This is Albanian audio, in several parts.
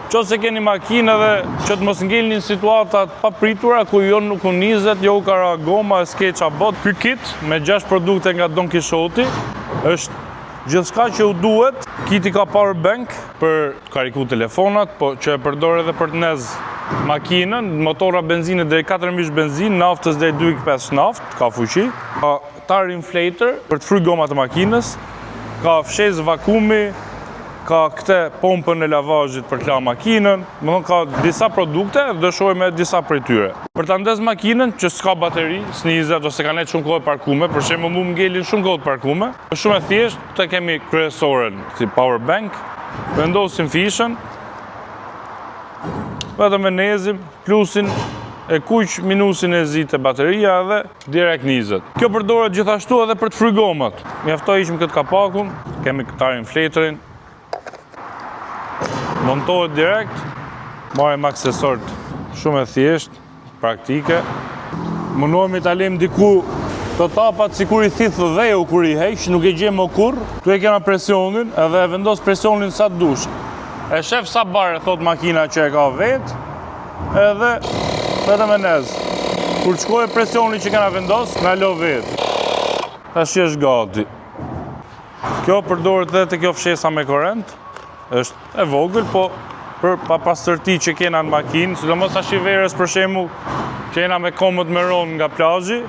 Qose keni makinë edhe që të mos ngelni në situatat papritura ku jo nuk u nizet, jo u kara goma e skeqa bot. Ky kit me 6 produkte nga Don Quixoti është gjithçka që u duhet. Kiti ka power bank për kariku telefonat, po që e përdor edhe për të nez makinën, motora benzine deri 4000 benzinë, naftës deri 2.5 naftë, ka fuqi. Ka tire inflator për të fryr gomat e makinës, ka fshes vakumi, ka këte pompën e lavazhit për të la makinën, më thonë ka disa produkte dhe do shohim me disa prej tyre. Për ta ndez makinën që s'ka bateri, s'nizet ose ka nejtë shumë kohë parkume, për shembull mu ngelin shumë kohë parkume, është shumë e thjesht, të kemi kryesoren, si power bank, vendosim fishën, vetëm e nezim, plusin, e kuq minusin e zi të bateria dhe direkt nizet. Kjo përdoret gjithashtu edhe për të fryr gomat. Mjaftoi hiqim këtë kapakun, kemi tire inflatorin, montohet direkt, marrim aksesort shumë e thjesht, praktike. Mundohemi ta lejmë diku të tapat sikur i thith dheu kur i heq, nuk e gjem më kurr. Tu e kena presionin edhe e vendos presionin sa të dush. E shef sa bare thot makina që e ka vet, edhe vetëm e nez. Kur shkojë presioni që kena vendos, na lo vet. Tash është gati. Kjo përdoret edhe te kjo fshesa me korrent. Është e vogël, po për papastërti që kena në makinë, sidomos tash i verës për shembull, që jena me komët me ron nga plazhi,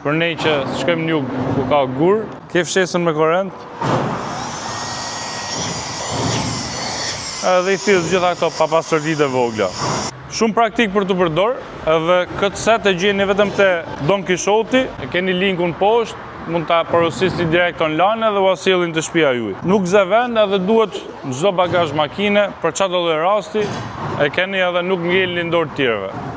për ne që shkojmë në jug ku ka gur, ke fshesën me korrent. Edhe i thirr gjitha këto papastërtitë e vogla. Shumë praktik për të përdor, edhe këtë set e gjeni vetëm te Don Quixoti, e keni linkun poshtë, mund ta porosisni direkt online edhe u sjellin te shtëpia juaj. Nuk zë vend edhe duhet çdo bagazh makine, për çdo lloj rasti, e keni edhe nuk ngelni në dorë të tjerëve.